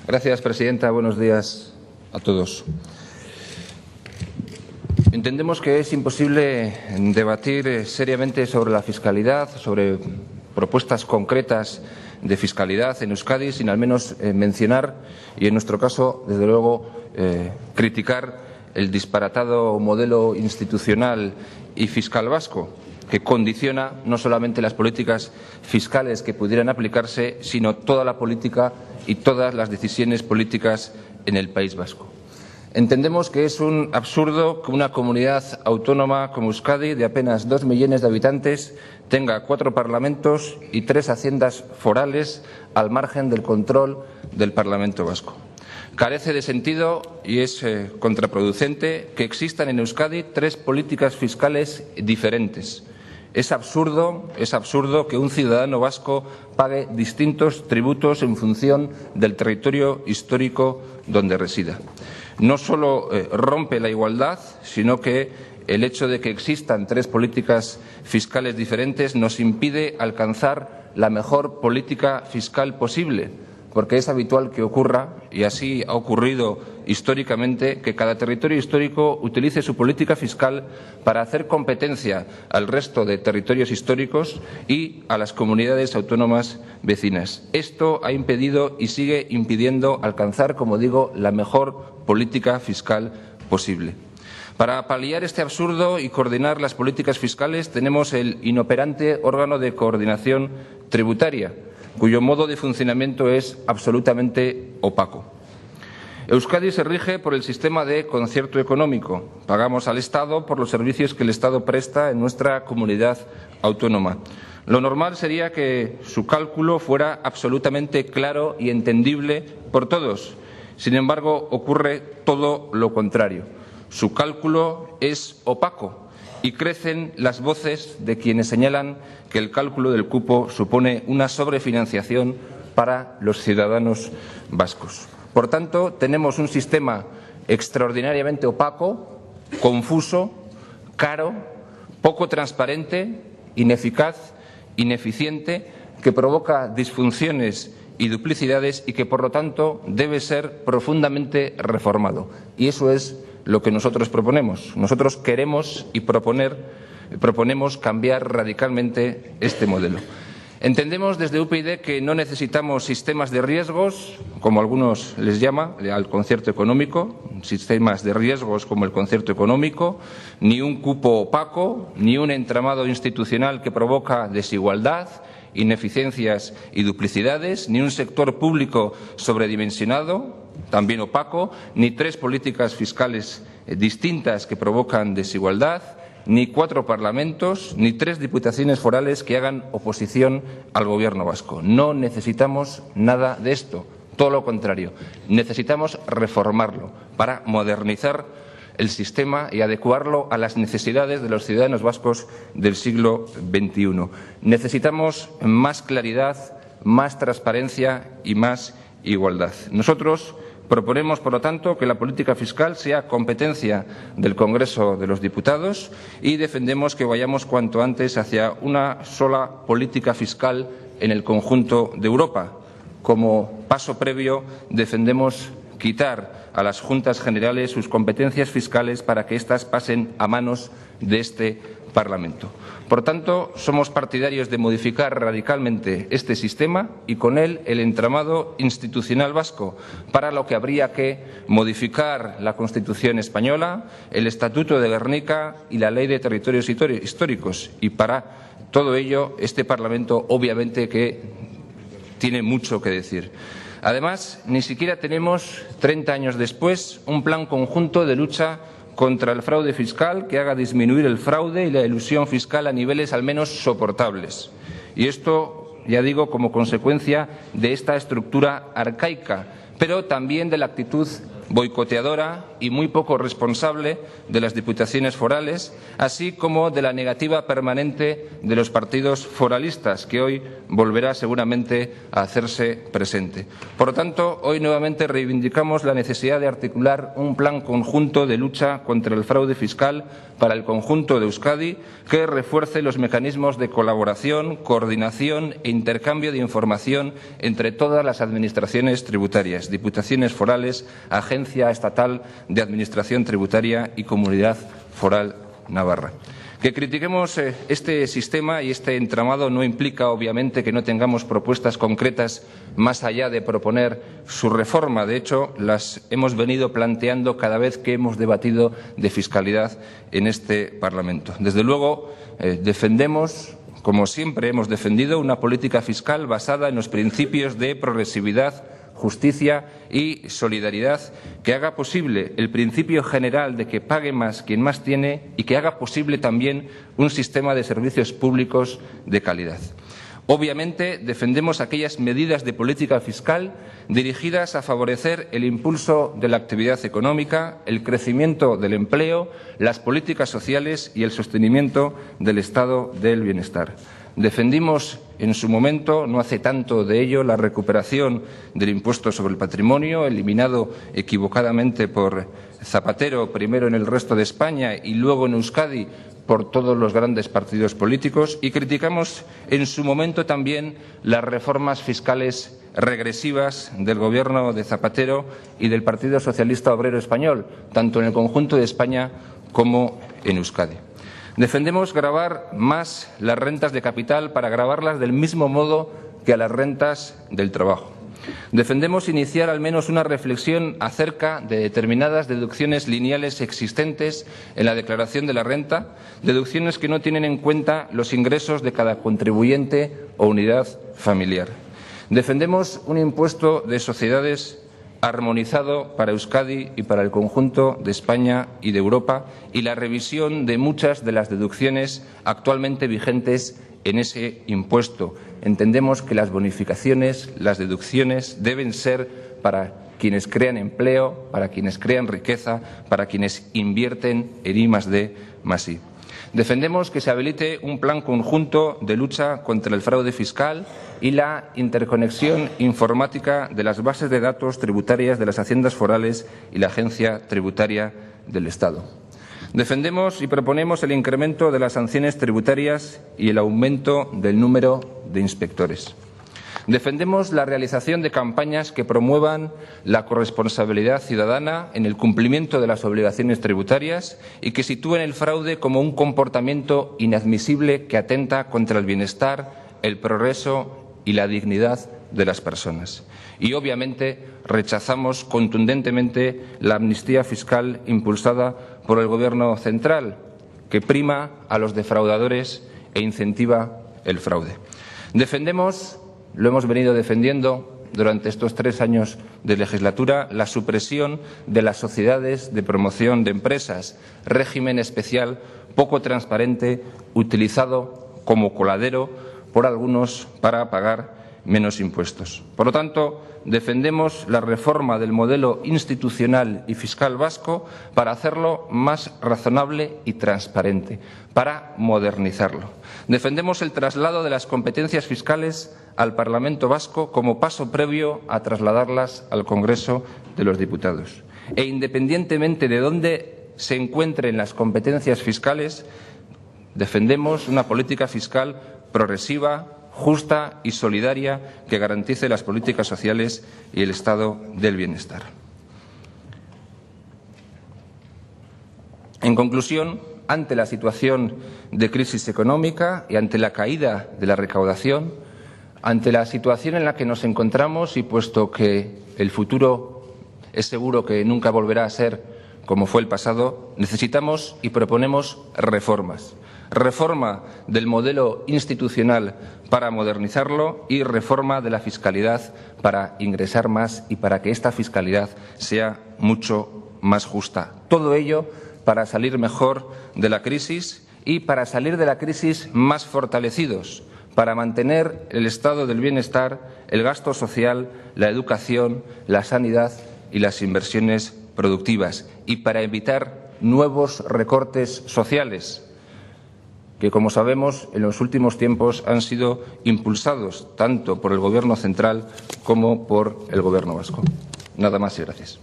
Gracias, presidenta. Buenos días a todos. Entendemos que es imposible debatir seriamente sobre la fiscalidad, sobre propuestas concretas de fiscalidad en Euskadi, sin al menos mencionar y, en nuestro caso, desde luego, criticar el disparatado modelo institucional y fiscal vasco, que condiciona no solamente las políticas fiscales que pudieran aplicarse, sino toda la política y todas las decisiones políticas en el País Vasco. Entendemos que es un absurdo que una comunidad autónoma como Euskadi, de apenas 2 millones de habitantes, tenga 4 parlamentos y 3 haciendas forales al margen del control del Parlamento Vasco. Carece de sentido y es contraproducente que existan en Euskadi 3 políticas fiscales diferentes. Es absurdo que un ciudadano vasco pague distintos tributos en función del territorio histórico donde resida. No solo rompe la igualdad, sino que el hecho de que existan 3 políticas fiscales diferentes nos impide alcanzar la mejor política fiscal posible, porque es habitual que ocurra, y así ha ocurrido históricamente, que cada territorio histórico utilice su política fiscal para hacer competencia al resto de territorios históricos y a las comunidades autónomas vecinas. Esto ha impedido y sigue impidiendo alcanzar, como digo, la mejor política fiscal posible. Para paliar este absurdo y coordinar las políticas fiscales tenemos el inoperante órgano de coordinación tributaria, cuyo modo de funcionamiento es absolutamente opaco. Euskadi se rige por el sistema de concierto económico. Pagamos al Estado por los servicios que el Estado presta en nuestra comunidad autónoma. Lo normal sería que su cálculo fuera absolutamente claro y entendible por todos. Sin embargo, ocurre todo lo contrario. Su cálculo es opaco y crecen las voces de quienes señalan que el cálculo del cupo supone una sobrefinanciación para los ciudadanos vascos. Por tanto, tenemos un sistema extraordinariamente opaco, confuso, caro, poco transparente, ineficaz, ineficiente, que provoca disfunciones y duplicidades y que, por lo tanto, debe ser profundamente reformado. Y eso es lo que nosotros proponemos. Nosotros queremos y proponemos cambiar radicalmente este modelo. Entendemos desde UPyD que no necesitamos sistemas de riesgos, como algunos les llama, al concierto económico, sistemas de riesgos como el concierto económico, ni un cupo opaco, ni un entramado institucional que provoca desigualdad, ineficiencias y duplicidades, ni un sector público sobredimensionado, también opaco, ni 3 políticas fiscales distintas que provocan desigualdad, ni 4 parlamentos, ni 3 diputaciones forales que hagan oposición al Gobierno vasco. No necesitamos nada de esto, todo lo contrario. Necesitamos reformarlo para modernizar el sistema y adecuarlo a las necesidades de los ciudadanos vascos del siglo XXI. Necesitamos más claridad, más transparencia y más igualdad. Nosotros proponemos, por lo tanto, que la política fiscal sea competencia del Congreso de los Diputados y defendemos que vayamos cuanto antes hacia una sola política fiscal en el conjunto de Europa. Como paso previo, defendemos quitar a las Juntas Generales sus competencias fiscales para que éstas pasen a manos de este Parlamento. Por tanto, somos partidarios de modificar radicalmente este sistema y con él el entramado institucional vasco, para lo que habría que modificar la Constitución española, el Estatuto de Gernika y la Ley de Territorios Históricos. Y para todo ello, este Parlamento obviamente que tiene mucho que decir. Además, ni siquiera tenemos, 30 años después, un plan conjunto de lucha contra el fraude fiscal que haga disminuir el fraude y la elusión fiscal a niveles al menos soportables. Y esto, ya digo, como consecuencia de esta estructura arcaica, pero también de la actitud boicoteadora y muy poco responsable de las diputaciones forales, así como de la negativa permanente de los partidos foralistas, que hoy volverá seguramente a hacerse presente. Por lo tanto, hoy nuevamente reivindicamos la necesidad de articular un plan conjunto de lucha contra el fraude fiscal para el conjunto de Euskadi, que refuerce los mecanismos de colaboración, coordinación e intercambio de información entre todas las administraciones tributarias, diputaciones forales, Agencia Estatal de Administración Tributaria y Comunidad Foral Navarra. Que critiquemos este sistema y este entramado no implica, obviamente, que no tengamos propuestas concretas más allá de proponer su reforma. De hecho, las hemos venido planteando cada vez que hemos debatido de fiscalidad en este Parlamento. Desde luego, defendemos, como siempre hemos defendido, una política fiscal basada en los principios de progresividad, justicia y solidaridad, que haga posible el principio general de que pague más quien más tiene y que haga posible también un sistema de servicios públicos de calidad. Obviamente, defendemos aquellas medidas de política fiscal dirigidas a favorecer el impulso de la actividad económica, el crecimiento del empleo, las políticas sociales y el sostenimiento del estado del bienestar. Defendimos en su momento, no hace tanto de ello, la recuperación del impuesto sobre el patrimonio, eliminado equivocadamente por Zapatero, primero en el resto de España y luego en Euskadi por todos los grandes partidos políticos, y criticamos en su momento también las reformas fiscales regresivas del Gobierno de Zapatero y del Partido Socialista Obrero Español, tanto en el conjunto de España como en Euskadi. Defendemos gravar más las rentas de capital para gravarlas del mismo modo que a las rentas del trabajo. Defendemos iniciar al menos una reflexión acerca de determinadas deducciones lineales existentes en la declaración de la renta, deducciones que no tienen en cuenta los ingresos de cada contribuyente o unidad familiar. Defendemos un impuesto de sociedades armonizado para Euskadi y para el conjunto de España y de Europa, y la revisión de muchas de las deducciones actualmente vigentes en ese impuesto. Entendemos que las bonificaciones, las deducciones deben ser para quienes crean empleo, para quienes crean riqueza, para quienes invierten en I+D+I. Defendemos que se habilite un plan conjunto de lucha contra el fraude fiscal y la interconexión informática de las bases de datos tributarias de las haciendas forales y la Agencia Tributaria del Estado. Defendemos y proponemos el incremento de las sanciones tributarias y el aumento del número de inspectores. Defendemos la realización de campañas que promuevan la corresponsabilidad ciudadana en el cumplimiento de las obligaciones tributarias y que sitúen el fraude como un comportamiento inadmisible que atenta contra el bienestar, el progreso y la dignidad de las personas. Y, obviamente, rechazamos contundentemente la amnistía fiscal impulsada por el Gobierno central, que prima a los defraudadores e incentiva el fraude. Defendemos, lo hemos venido defendiendo durante estos 3 años de legislatura, la supresión de las sociedades de promoción de empresas, régimen especial poco transparente, utilizado como coladero por algunos para pagar menos impuestos. Por lo tanto, defendemos la reforma del modelo institucional y fiscal vasco para hacerlo más razonable y transparente, para modernizarlo. Defendemos el traslado de las competencias fiscales al Parlamento vasco como paso previo a trasladarlas al Congreso de los Diputados. E independientemente de dónde se encuentren las competencias fiscales, defendemos una política fiscal progresiva, justa y solidaria que garantice las políticas sociales y el estado del bienestar. En conclusión, ante la situación de crisis económica y ante la caída de la recaudación, ante la situación en la que nos encontramos y puesto que el futuro es seguro que nunca volverá a ser como fue el pasado, necesitamos y proponemos reformas. Reforma del modelo institucional para modernizarlo y reforma de la fiscalidad para ingresar más y para que esta fiscalidad sea mucho más justa. Todo ello para salir mejor de la crisis y para salir de la crisis más fortalecidos, para mantener el estado del bienestar, el gasto social, la educación, la sanidad y las inversiones productivas y para evitar nuevos recortes sociales que, como sabemos, en los últimos tiempos han sido impulsados tanto por el Gobierno central como por el Gobierno vasco. Nada más y gracias.